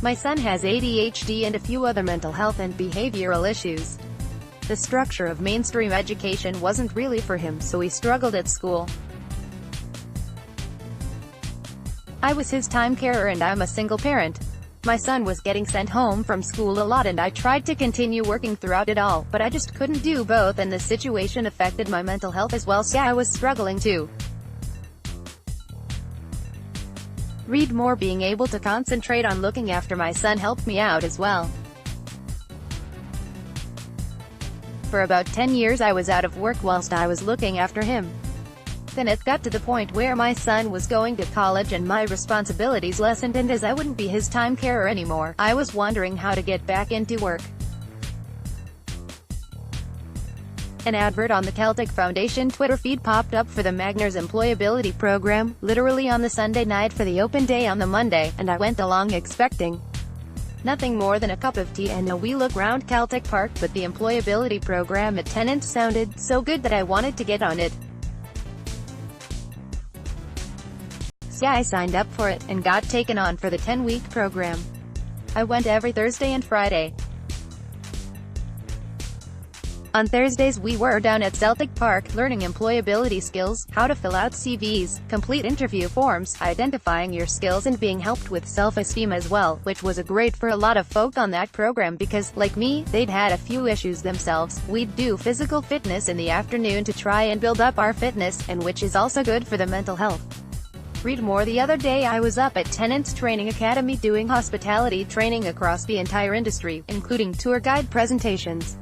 My son has ADHD and a few other mental health and behavioral issues. The structure of mainstream education wasn't really for him, so he struggled at school. I was his time carer and I'm a single parent. My son was getting sent home from school a lot and I tried to continue working throughout it all, but I just couldn't do both and the situation affected my mental health as well, so I was struggling too. Read more. Being able to concentrate on looking after my son helped me out as well. For about 10 years I was out of work whilst I was looking after him. Then it got to the point where my son was going to college and my responsibilities lessened, and as I wouldn't be his time carer anymore, I was wondering how to get back into work. An advert on the Celtic Foundation Twitter feed popped up for the Magners Employability Program, literally on the Sunday night for the open day on the Monday, and I went along expecting nothing more than a cup of tea and a wee look round Celtic Park, but the employability program at Tennant sounded so good that I wanted to get on it. So I signed up for it, and got taken on for the 10-week program. I went every Thursday and Friday. On Thursdays we were down at Celtic Park, learning employability skills, how to fill out CVs, complete interview forms, identifying your skills, and being helped with self-esteem as well, which was great for a lot of folk on that program because, like me, they'd had a few issues themselves. We'd do physical fitness in the afternoon to try and build up our fitness, and which is also good for the mental health. Read more. The other day I was up at Tennant's Training Academy doing hospitality training across the entire industry, including tour guide presentations.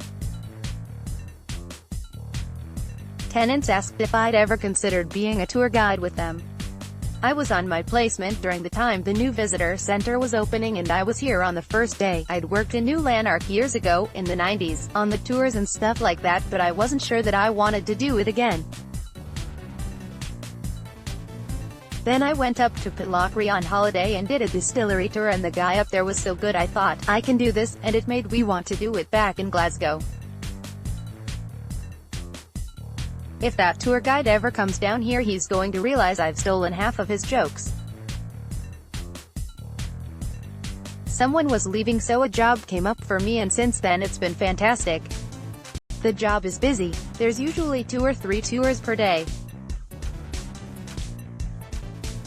Tennant's asked if I'd ever considered being a tour guide with them. I was on my placement during the time the new visitor center was opening and I was here on the first day. I'd worked in New Lanark years ago, in the 90s, on the tours and stuff like that, but I wasn't sure that I wanted to do it again. Then I went up to Pitlochry on holiday and did a distillery tour, and the guy up there was so good I thought, I can do this, and it made me want to do it back in Glasgow. If that tour guide ever comes down here he's going to realize I've stolen half of his jokes. Someone was leaving, so a job came up for me, and since then it's been fantastic. The job is busy. There's usually 2 or 3 tours per day,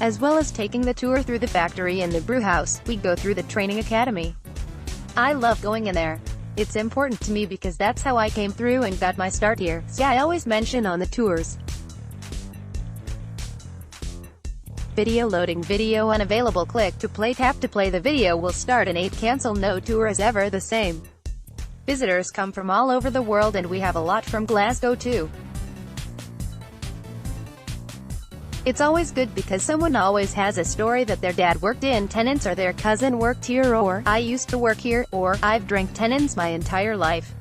as well as taking the tour through the factory and the brew house. We go through the training academy. I love going in there. It's important to me because that's how I came through and got my start here. So I always mention on the tours. Video loading. Video unavailable. Click to play. Tap to play. The video will start and 8. Cancel. No tour is ever the same. Visitors come from all over the world and we have a lot from Glasgow too. It's always good because someone always has a story that their dad worked in Tennant's, or their cousin worked here, or I used to work here, or I've drank Tennant's my entire life.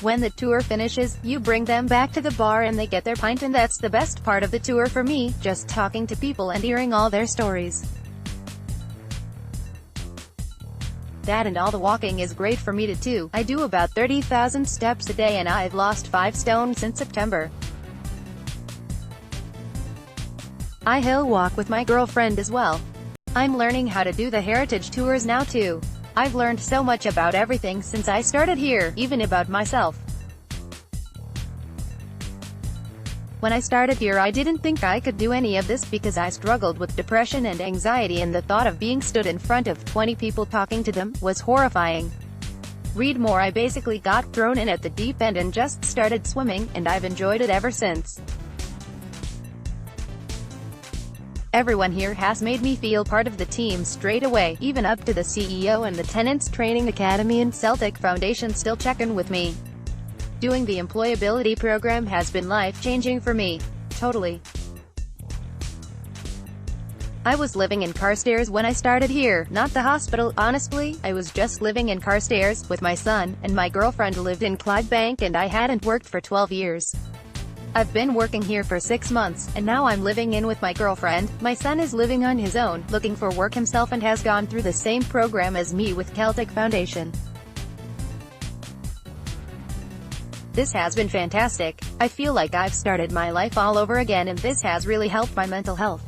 When the tour finishes, you bring them back to the bar and they get their pint, and that's the best part of the tour for me, just talking to people and hearing all their stories. That and all the walking is great for me too. I do about 30,000 steps a day and I've lost 5 stone since September. I hill walk with my girlfriend as well. I'm learning how to do the heritage tours now too. I've learned so much about everything since I started here, even about myself. When I started here I didn't think I could do any of this because I struggled with depression and anxiety, and the thought of being stood in front of 20 people talking to them was horrifying. Read more. I basically got thrown in at the deep end and just started swimming, and I've enjoyed it ever since. Everyone here has made me feel part of the team straight away, even up to the CEO and the Tennant's Training Academy and Celtic Foundation still check in with me. Doing the employability program has been life-changing for me. Totally. I was living in Carstairs when I started here, not the hospital. Honestly, I was just living in Carstairs, with my son, and my girlfriend lived in Clydebank, and I hadn't worked for 12 years. I've been working here for 6 months, and now I'm living in with my girlfriend. My son is living on his own, looking for work himself, and has gone through the same program as me with Celtic Foundation. This has been fantastic. I feel like I've started my life all over again, and this has really helped my mental health.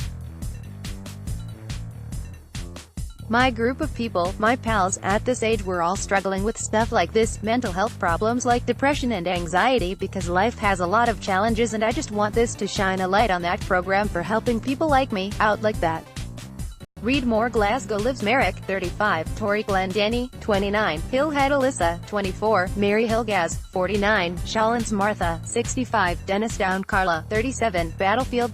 My group of people, my pals, at this age we're all struggling with stuff like this, mental health problems like depression and anxiety, because life has a lot of challenges and I just want this to shine a light on that program for helping people like me, out like that. Read more. Glasgow Lives Merrick, 35, Tori Glendani, 29, Hillhead Alyssa, 24, Mary Hillgaz, 49, Shallens Martha, 65, Dennisdown Carla, 37, Battlefield